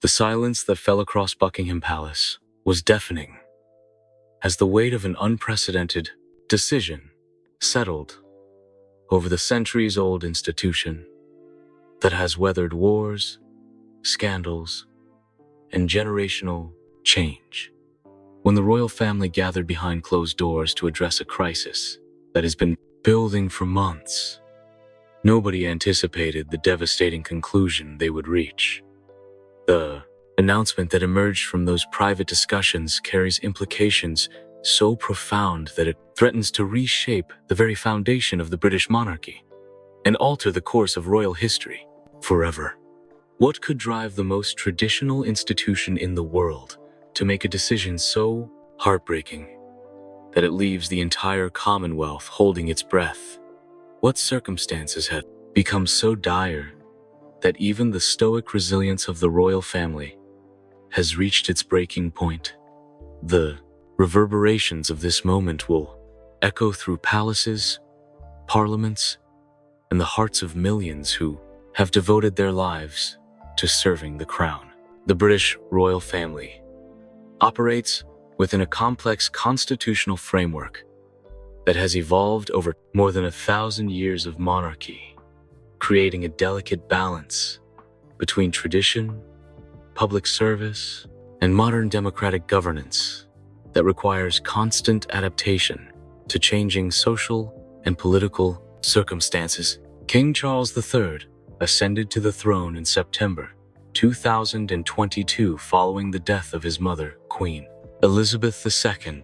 The silence that fell across Buckingham Palace was deafening, as the weight of an unprecedented decision settled over the centuries-old institution that has weathered wars, scandals, and generational change. When the royal family gathered behind closed doors to address a crisis that has been building for months, nobody anticipated the devastating conclusion they would reach. The announcement that emerged from those private discussions carries implications so profound that it threatens to reshape the very foundation of the British monarchy and alter the course of royal history forever. What could drive the most traditional institution in the world to make a decision so heartbreaking that it leaves the entire Commonwealth holding its breath? What circumstances had become so dire that even the stoic resilience of the royal family has reached its breaking point? The reverberations of this moment will echo through palaces, parliaments, and the hearts of millions who have devoted their lives to serving the crown. The British royal family operates within a complex constitutional framework that has evolved over more than 1,000 years of monarchy, creating a delicate balance between tradition, public service, and modern democratic governance that requires constant adaptation to changing social and political circumstances. King Charles III ascended to the throne in September 2022 following the death of his mother, Queen Elizabeth II,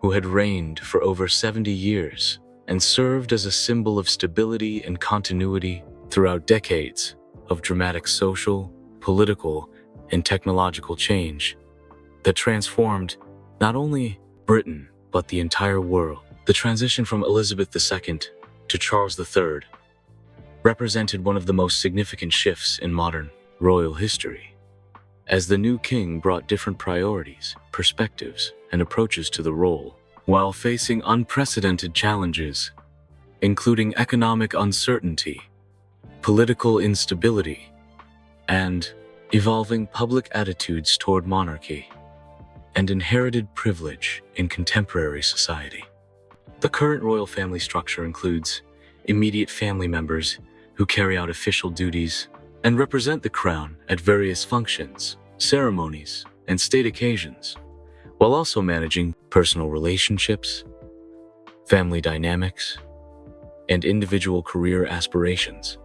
who had reigned for over 70 years and served as a symbol of stability and continuity throughout decades of dramatic social, political, and technological change that transformed not only Britain, but the entire world. The transition from Elizabeth II to Charles III represented one of the most significant shifts in modern royal history, as the new king brought different priorities, perspectives, and approaches to the role, while facing unprecedented challenges, including economic uncertainty, political instability, and evolving public attitudes toward monarchy and inherited privilege in contemporary society. The current royal family structure includes immediate family members who carry out official duties and represent the crown at various functions, ceremonies, and state occasions, while also managing personal relationships, family dynamics, and individual career aspirations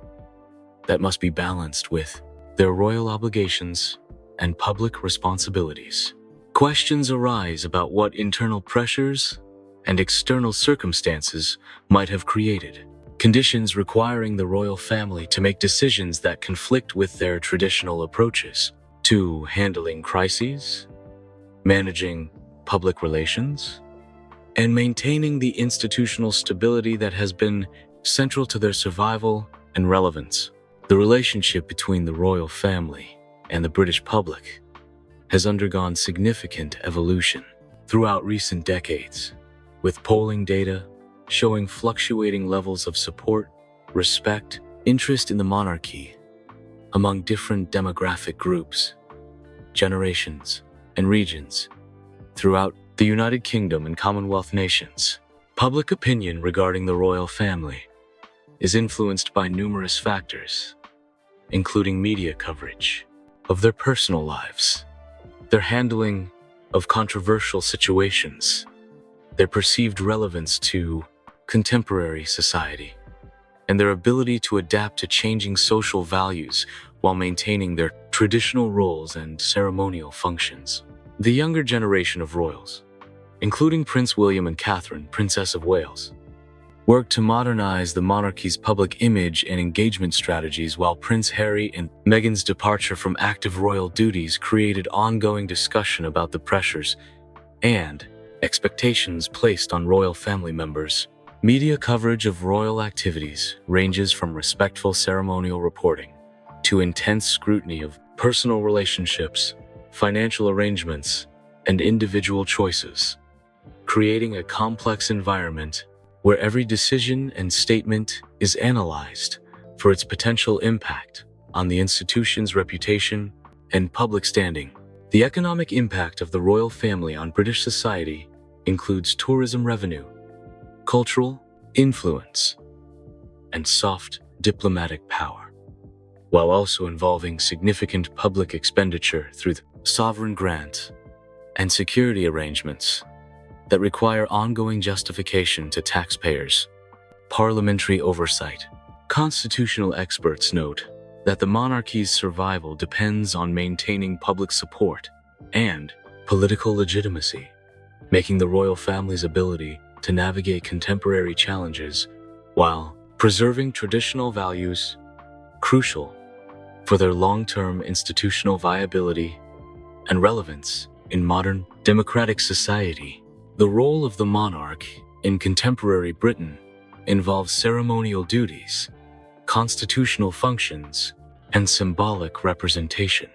that must be balanced with their royal obligations and public responsibilities. Questions arise about what internal pressures and external circumstances might have created conditions requiring the royal family to make decisions that conflict with their traditional approaches to handling crises, managing public relations, and maintaining the institutional stability that has been central to their survival and relevance. The relationship between the royal family and the British public has undergone significant evolution throughout recent decades, with polling data showing fluctuating levels of support, respect, interest in the monarchy among different demographic groups, generations, and regions throughout the United Kingdom and Commonwealth nations. Public opinion regarding the royal family is influenced by numerous factors, including media coverage of their personal lives, their handling of controversial situations, their perceived relevance to contemporary society, and their ability to adapt to changing social values while maintaining their traditional roles and ceremonial functions. The younger generation of royals, including Prince William and Catherine, Princess of Wales, worked to modernize the monarchy's public image and engagement strategies, while Prince Harry and Meghan's departure from active royal duties created ongoing discussion about the pressures and expectations placed on royal family members. Media coverage of royal activities ranges from respectful ceremonial reporting to intense scrutiny of personal relationships, financial arrangements, and individual choices, creating a complex environment where every decision and statement is analyzed for its potential impact on the institution's reputation and public standing. The economic impact of the royal family on British society includes tourism revenue, cultural influence, and soft diplomatic power, while also involving significant public expenditure through the sovereign grants and security arrangements that require ongoing justification to taxpayers. Parliamentary oversight. Constitutional experts note that the monarchy's survival depends on maintaining public support and political legitimacy, making the royal family's ability to navigate contemporary challenges while preserving traditional values crucial for their long-term institutional viability and relevance in modern democratic society. The role of the monarch in contemporary Britain involves ceremonial duties, constitutional functions, and symbolic representation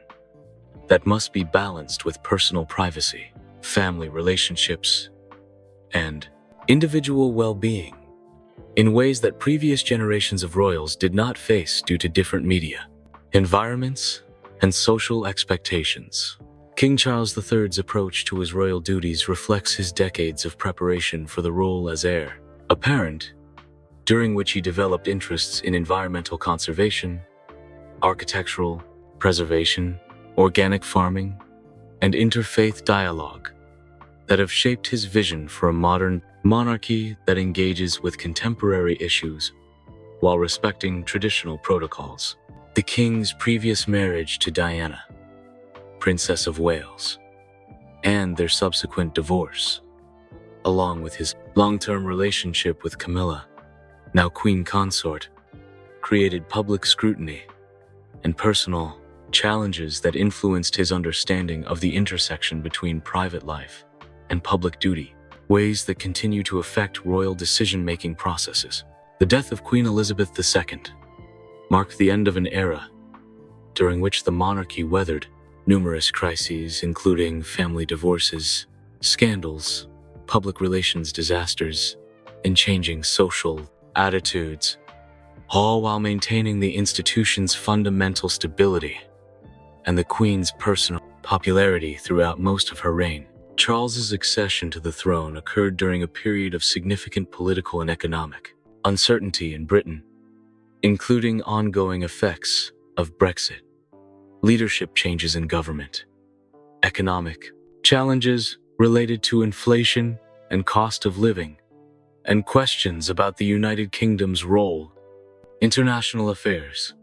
that must be balanced with personal privacy, family relationships, and individual well-being in ways that previous generations of royals did not face due to different media, environments, and social expectations. King Charles III's approach to his royal duties reflects his decades of preparation for the role as heir apparent, during which he developed interests in environmental conservation, architectural preservation, organic farming, and interfaith dialogue that have shaped his vision for a modern monarchy that engages with contemporary issues while respecting traditional protocols. The king's previous marriage to Diana, Princess of Wales, and their subsequent divorce, along with his long-term relationship with Camilla, now Queen Consort, created public scrutiny and personal challenges that influenced his understanding of the intersection between private life and public duty, ways that continue to affect royal decision-making processes. The death of Queen Elizabeth II marked the end of an era during which the monarchy weathered numerous crises, including family divorces, scandals, public relations disasters, and changing social attitudes, all while maintaining the institution's fundamental stability and the Queen's personal popularity throughout most of her reign. Charles's accession to the throne occurred during a period of significant political and economic uncertainty in Britain, including ongoing effects of Brexit, leadership changes in government, economic challenges related to inflation and cost of living, and questions about the United Kingdom's role, international affairs,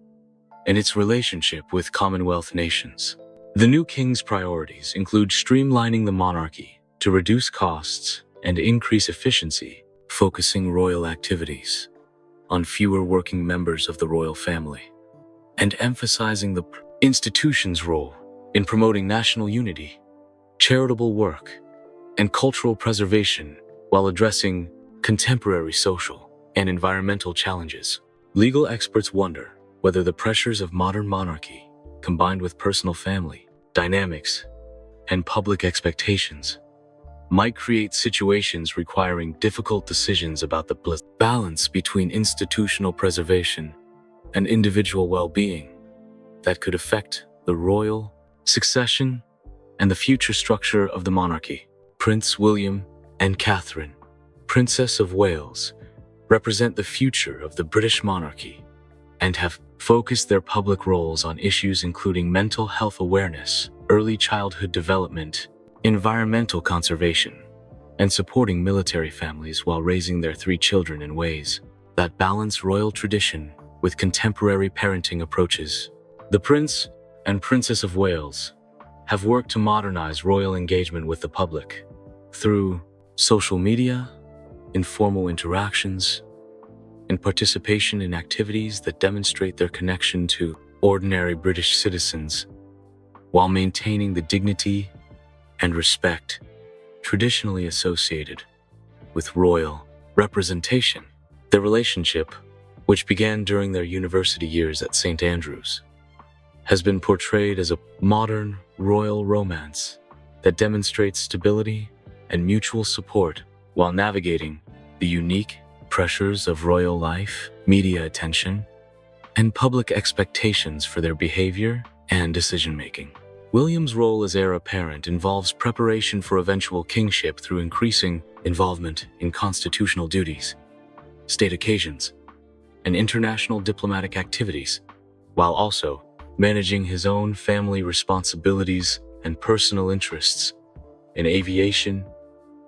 and its relationship with Commonwealth nations. The new king's priorities include streamlining the monarchy to reduce costs and increase efficiency, focusing royal activities on fewer working members of the royal family, and emphasizing the institution's role in promoting national unity, charitable work, and cultural preservation while addressing contemporary social and environmental challenges. Legal experts wonder whether the pressures of modern monarchy, combined with personal family dynamics and public expectations, might create situations requiring difficult decisions about the balance between institutional preservation and individual well-being that could affect the royal succession and the future structure of the monarchy. Prince William and Catherine, Princess of Wales, represent the future of the British monarchy and have focused their public roles on issues including mental health awareness, early childhood development, environmental conservation, and supporting military families while raising their 3 children in ways that balance royal tradition with contemporary parenting approaches. The Prince and Princess of Wales have worked to modernize royal engagement with the public through social media, informal interactions, and participation in activities that demonstrate their connection to ordinary British citizens while maintaining the dignity and respect traditionally associated with royal representation. Their relationship, which began during their university years at St. Andrews, has been portrayed as a modern royal romance that demonstrates stability and mutual support while navigating the unique pressures of royal life, media attention, and public expectations for their behavior and decision-making. William's role as heir apparent involves preparation for eventual kingship through increasing involvement in constitutional duties, state occasions, and international diplomatic activities, while also managing his own family responsibilities and personal interests in aviation,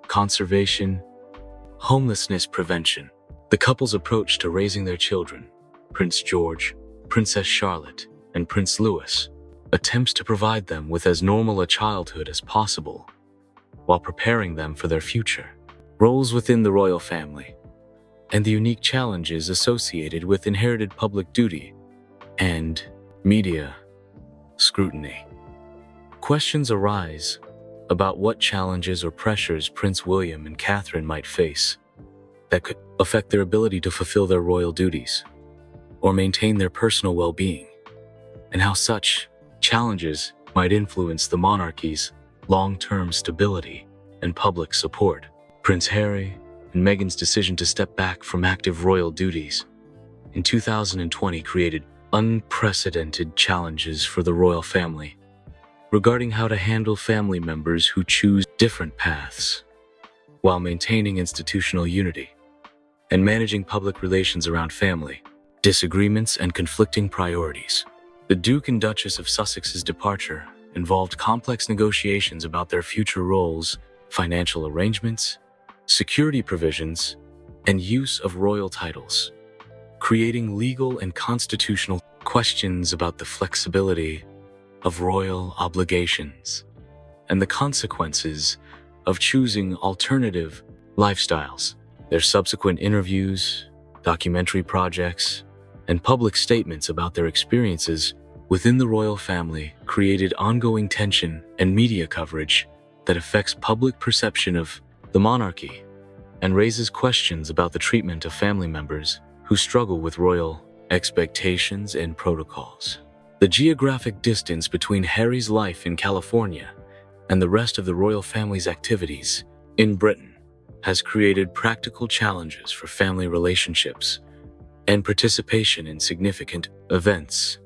conservation, homelessness prevention. The couple's approach to raising their children, Prince George, Princess Charlotte, and Prince Louis, attempts to provide them with as normal a childhood as possible, while preparing them for their future. Roles within the royal family, and the unique challenges associated with inherited public duty and media scrutiny. Questions arise about what challenges or pressures Prince William and Catherine might face that could affect their ability to fulfill their royal duties or maintain their personal well-being, and how such challenges might influence the monarchy's long-term stability and public support. Prince Harry and Meghan's decision to step back from active royal duties in 2020 created unprecedented challenges for the royal family regarding how to handle family members who choose different paths while maintaining institutional unity and managing public relations around family disagreements and conflicting priorities. The Duke and Duchess of Sussex's departure involved complex negotiations about their future roles, financial arrangements, security provisions, and use of royal titles, creating legal and constitutional questions about the flexibility of royal obligations and the consequences of choosing alternative lifestyles. Their subsequent interviews, documentary projects, and public statements about their experiences within the royal family created ongoing tension and media coverage that affects public perception of the monarchy and raises questions about the treatment of family members who struggle with royal expectations and protocols. The geographic distance between Harry's life in California and the rest of the royal family's activities in Britain has created practical challenges for family relationships and participation in significant events,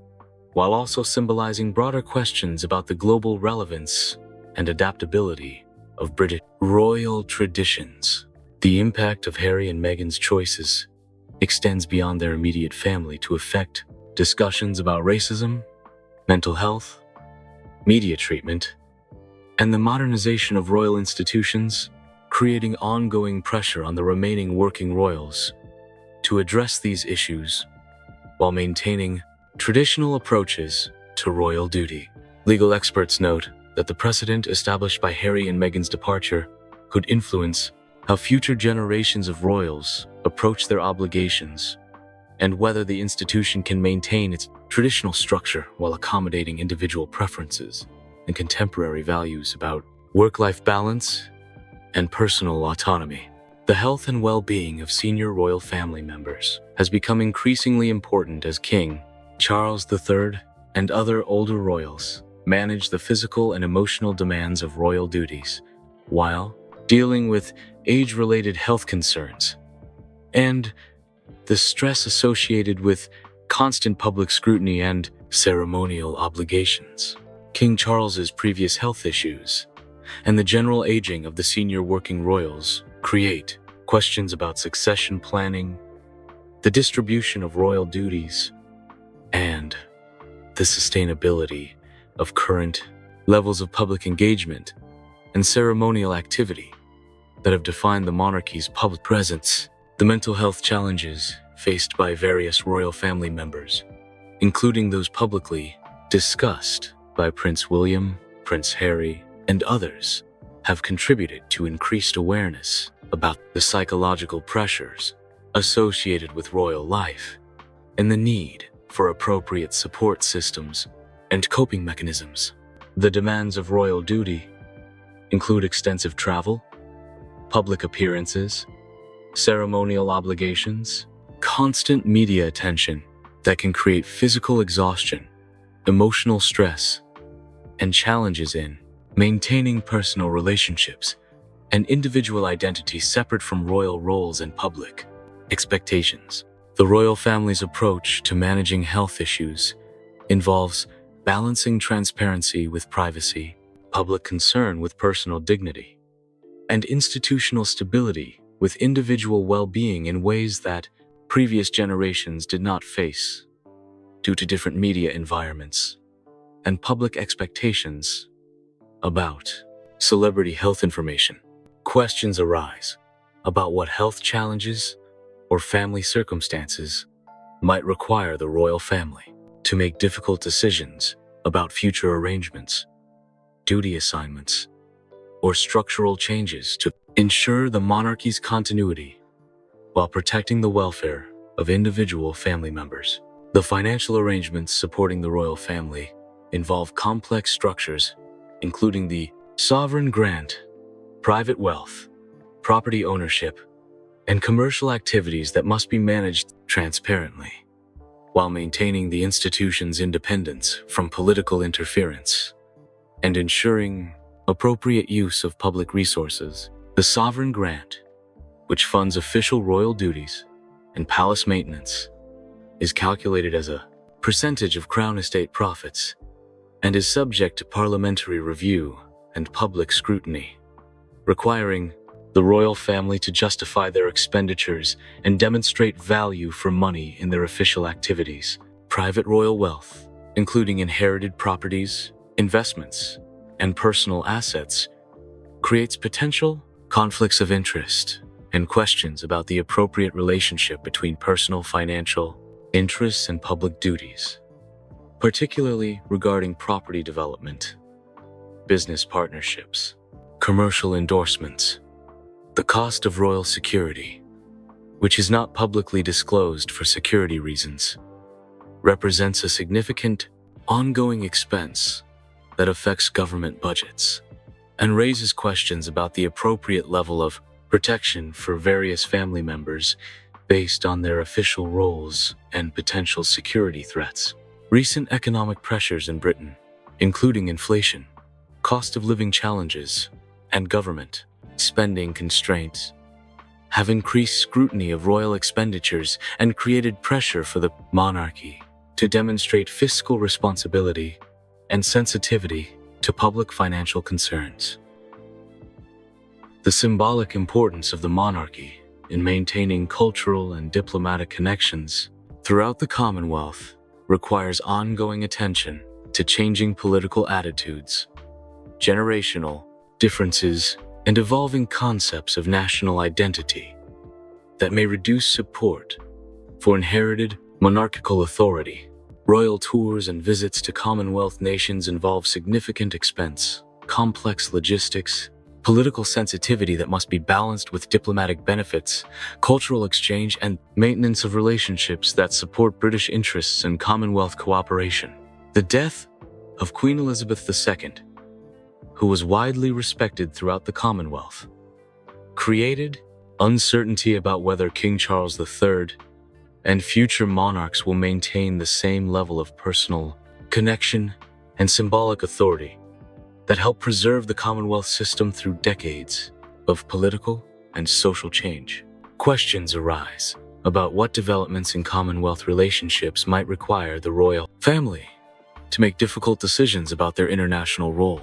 while also symbolizing broader questions about the global relevance and adaptability of British royal traditions. The impact of Harry and Meghan's choices extends beyond their immediate family to affect discussions about racism, mental health, media treatment, and the modernization of royal institutions, creating ongoing pressure on the remaining working royals to address these issues while maintaining traditional approaches to royal duty. Legal experts note that the precedent established by Harry and Meghan's departure could influence how future generations of royals approach their obligations and whether the institution can maintain its traditional structure while accommodating individual preferences and contemporary values about work-life balance and personal autonomy. The health and well-being of senior royal family members has become increasingly important as King Charles III and other older royals manage the physical and emotional demands of royal duties while dealing with age-related health concerns and the stress associated with constant public scrutiny and ceremonial obligations. King Charles's previous health issues and the general aging of the senior working royals create questions about succession planning, the distribution of royal duties, and the sustainability of current levels of public engagement and ceremonial activity that have defined the monarchy's public presence. The mental health challenges faced by various royal family members, including those publicly discussed by Prince William, Prince Harry, and others, have contributed to increased awareness about the psychological pressures associated with royal life and the need for appropriate support systems and coping mechanisms. The demands of royal duty include extensive travel, public appearances, ceremonial obligations, constant media attention that can create physical exhaustion, emotional stress, and challenges in maintaining personal relationships and individual identity separate from royal roles and public expectations. The royal family's approach to managing health issues involves balancing transparency with privacy, public concern with personal dignity, and institutional stability with individual well-being in ways that previous generations did not face due to different media environments and public expectations about celebrity health information. Questions arise about what health challenges or family circumstances might require the royal family to make difficult decisions about future arrangements, duty assignments, or structural changes to ensure the monarchy's continuity while protecting the welfare of individual family members. The financial arrangements supporting the royal family involve complex structures, including the sovereign grant, private wealth, property ownership, and commercial activities that must be managed transparently, while maintaining the institution's independence from political interference and ensuring appropriate use of public resources. The sovereign grant, which funds official royal duties and palace maintenance, is calculated as a percentage of Crown Estate profits and is subject to parliamentary review and public scrutiny, requiring the royal family to justify their expenditures and demonstrate value for money in their official activities. Private royal wealth, including inherited properties, investments, and personal assets, creates potential conflicts of interest and questions about the appropriate relationship between personal financial interests and public duties, particularly regarding property development, business partnerships, commercial endorsements. The cost of royal security, which is not publicly disclosed for security reasons, represents a significant ongoing expense that affects government budgets and raises questions about the appropriate level of protection for various family members based on their official roles and potential security threats. Recent economic pressures in Britain, including inflation, cost of living challenges, and government spending constraints, have increased scrutiny of royal expenditures and created pressure for the monarchy to demonstrate fiscal responsibility and sensitivity to public financial concerns. The symbolic importance of the monarchy in maintaining cultural and diplomatic connections throughout the Commonwealth requires ongoing attention to changing political attitudes, generational differences, and evolving concepts of national identity that may reduce support for inherited monarchical authority. Royal tours and visits to Commonwealth nations involve significant expense, complex logistics, political sensitivity that must be balanced with diplomatic benefits, cultural exchange, and maintenance of relationships that support British interests and Commonwealth cooperation. The death of Queen Elizabeth II, who was widely respected throughout the Commonwealth, created uncertainty about whether King Charles III and future monarchs will maintain the same level of personal connection and symbolic authority that helped preserve the Commonwealth system through decades of political and social change. Questions arise about what developments in Commonwealth relationships might require the royal family to make difficult decisions about their international role,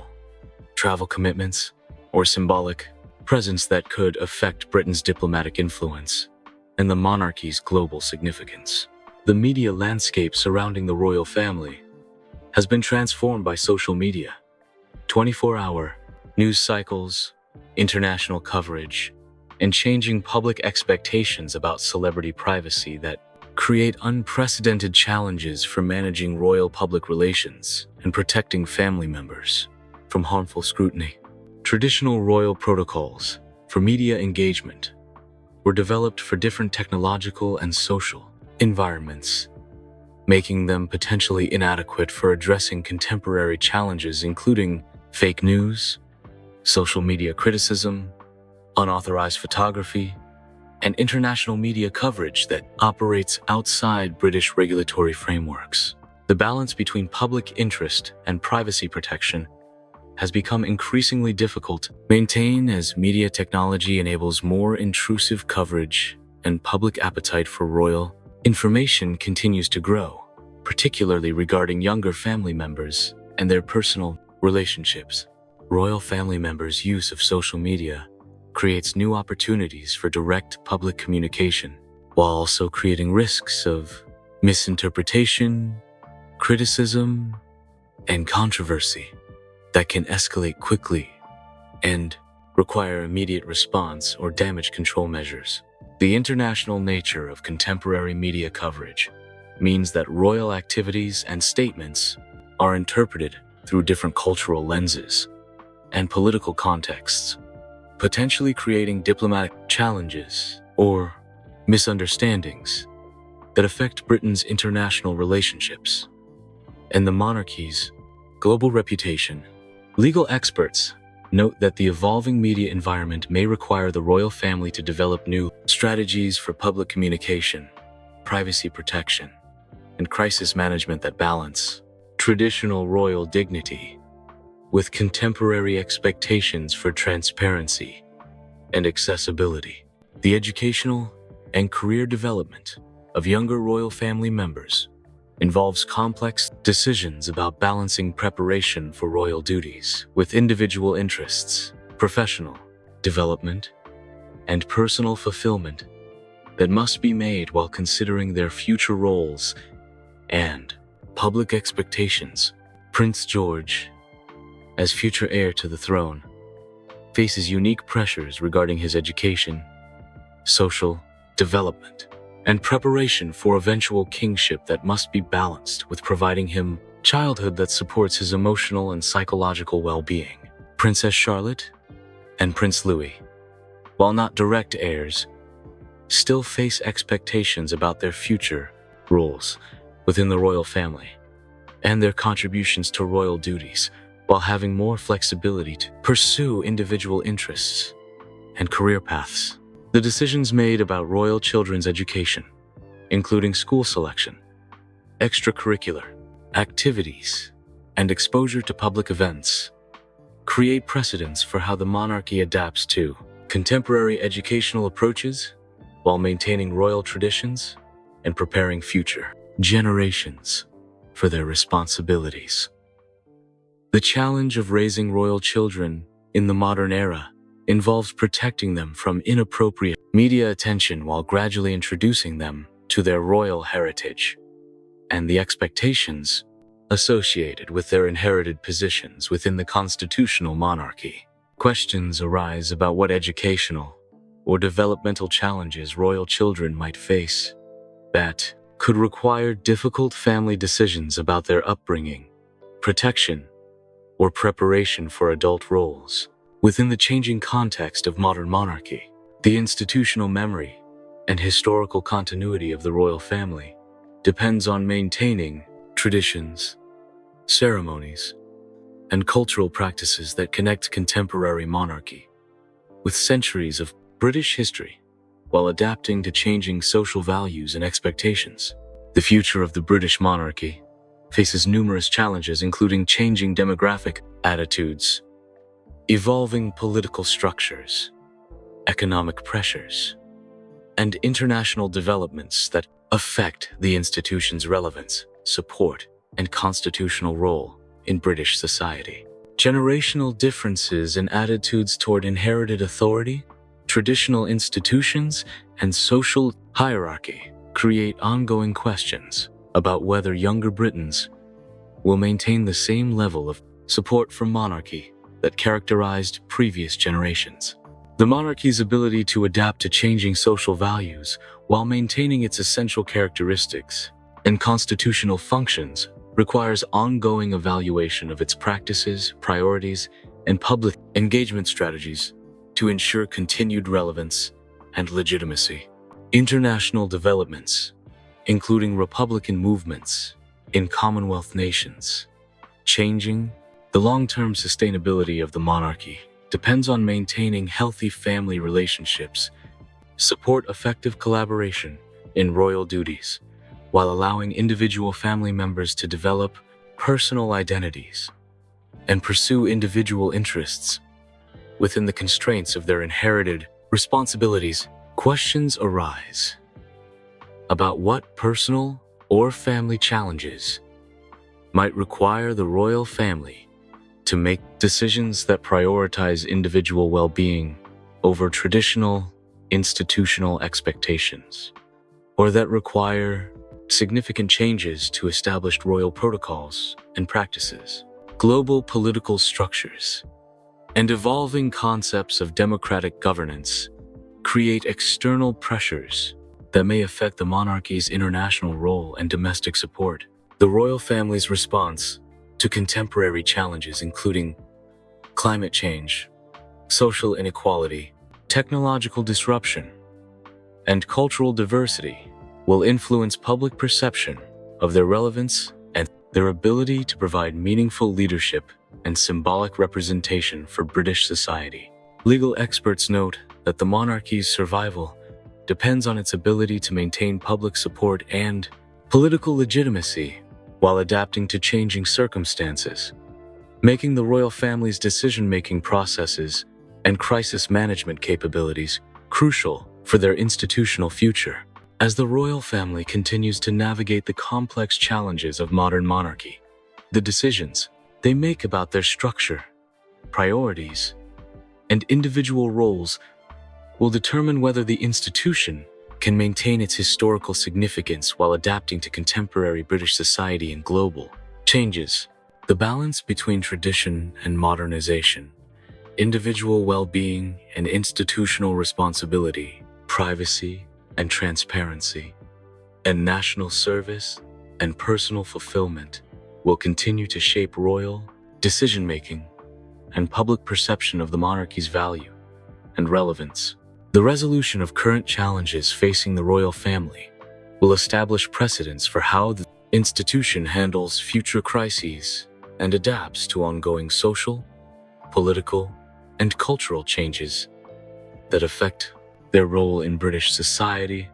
travel commitments, or symbolic presence that could affect Britain's diplomatic influence and the monarchy's global significance. The media landscape surrounding the royal family has been transformed by social media, 24-hour news cycles, international coverage, and changing public expectations about celebrity privacy that create unprecedented challenges for managing royal public relations and protecting family members from harmful scrutiny. Traditional royal protocols for media engagement were developed for different technological and social environments, making them potentially inadequate for addressing contemporary challenges including fake news, social media criticism, unauthorized photography, and international media coverage that operates outside British regulatory frameworks. The balance between public interest and privacy protection has become increasingly difficult to maintain as media technology enables more intrusive coverage and public appetite for royal information continues to grow. particularly regarding younger family members and their personal relationships. Royal family members' use of social media creates new opportunities for direct public communication, while also creating risks of misinterpretation, criticism, and controversy that can escalate quickly and require immediate response or damage control measures. The international nature of contemporary media coverage means that royal activities and statements are interpreted through different cultural lenses and political contexts, potentially creating diplomatic challenges or misunderstandings that affect Britain's international relationships and the monarchy's global reputation. Legal experts note that the evolving media environment may require the royal family to develop new strategies for public communication, privacy protection, and crisis management that balance traditional royal dignity with contemporary expectations for transparency and accessibility. The educational and career development of younger royal family members involves complex decisions about balancing preparation for royal duties with individual interests, professional development, and personal fulfillment that must be made while considering their future roles and public expectations. Prince George, as future heir to the throne, faces unique pressures regarding his education, social development, and preparation for eventual kingship that must be balanced with providing him childhood that supports his emotional and psychological well-being. Princess Charlotte and Prince Louis, while not direct heirs, still face expectations about their future roles within the royal family and their contributions to royal duties, while having more flexibility to pursue individual interess and career paths. The decisions made about royal children's education, including school selection, extracurricular activities, and exposure to public events, create precedents for how the monarchy adapts to contemporary educational approaches while maintaining royal traditions and preparing future generations for their responsibilities. The challenge of raising royal children in the modern era involves protecting them from inappropriate media attention while gradually introducing them to their royal heritage and the expectations associated with their inherited positions within the constitutional monarchy. Questions arise about what educational or developmental challenges royal children might face that could require difficult family decisions about their upbringing, protection, or preparation for adult roles. Within the changing context of modern monarchy, the institutional memory and historical continuity of the royal family depends on maintaining traditions, ceremonies, and cultural practices that connect contemporary monarchy with centuries of British history, while adapting to changing social values and expectations. The future of the British monarchy faces numerous challenges, including changing demographic attitudes, evolving political structures, economic pressures, and international developments that affect the institution's relevance, support, and constitutional role in British society. Generational differences in attitudes toward inherited authority, traditional institutions, and social hierarchy create ongoing questions about whether younger Britons will maintain the same level of support for monarchy that characterized previous generations. The monarchy's ability to adapt to changing social values while maintaining its essential characteristics and constitutional functions requires ongoing evaluation of its practices, priorities, and public engagement strategies to ensure continued relevance and legitimacy. International developments, including Republican movements in Commonwealth nations, changing the long-term sustainability of the monarchy depends on maintaining healthy family relationships, support effective collaboration in royal duties, while allowing individual family members to develop personal identities and pursue individual interests within the constraints of their inherited responsibilities. Questions arise about what personal or family challenges might require the royal family to make decisions that prioritize individual well-being over traditional institutional expectations, or that require significant changes to established royal protocols and practices. Global political structures and evolving concepts of democratic governance create external pressures that may affect the monarchy's international role and domestic support. The royal family's response to contemporary challenges, including climate change, social inequality, technological disruption, and cultural diversity, will influence public perception of their relevance and their ability to provide meaningful leadership and symbolic representation for British society. Legal experts note that the monarchy's survival depends on its ability to maintain public support and political legitimacy while adapting to changing circumstances, making the royal family's decision-making processes and crisis management capabilities crucial for their institutional future. As the royal family continues to navigate the complex challenges of modern monarchy, the decisions they make about their structure, priorities, and individual roles will determine whether the institution can maintain its historical significance while adapting to contemporary British society and global changes. The balance between tradition and modernization, individual well-being and institutional responsibility, privacy and transparency, and national service and personal fulfillment will continue to shape royal decision-making and public perception of the monarchy's value and relevance. The resolution of current challenges facing the royal family will establish precedents for how the institution handles future crises and adapts to ongoing social, political, and cultural changes that affect their role in British society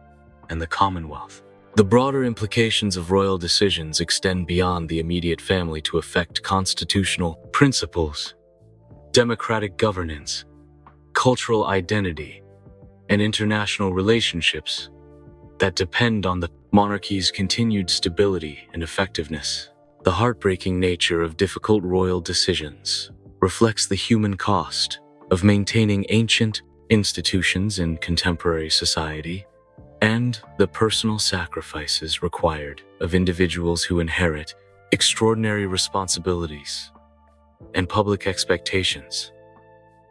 and the Commonwealth. The broader implications of royal decisions extend beyond the immediate family to affect constitutional principles, democratic governance, cultural identity, and international relationships that depend on the monarchy's continued stability and effectiveness. The heartbreaking nature of difficult royal decisions reflects the human cost of maintaining ancient institutions in contemporary society and the personal sacrifices required of individuals who inherit extraordinary responsibilities and public expectations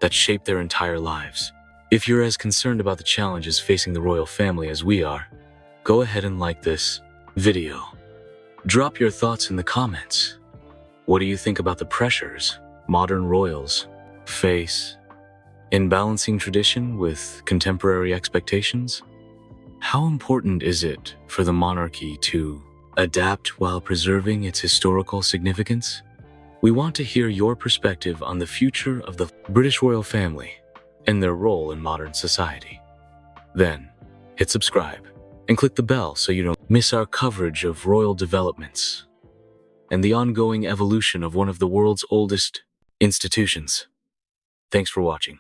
that shape their entire lives. If you're as concerned about the challenges facing the royal family as we are, go ahead and like this video. Drop your thoughts in the comments. What do you think about the pressures modern royals face in balancing tradition with contemporary expectations? How important is it for the monarchy to adapt while preserving its historical significance? We want to hear your perspective on the future of the British royal family and their role in modern society. Then, hit subscribe and click the bell so you don't miss our coverage of royal developments and the ongoing evolution of one of the world's oldest institutions. Thanks for watching.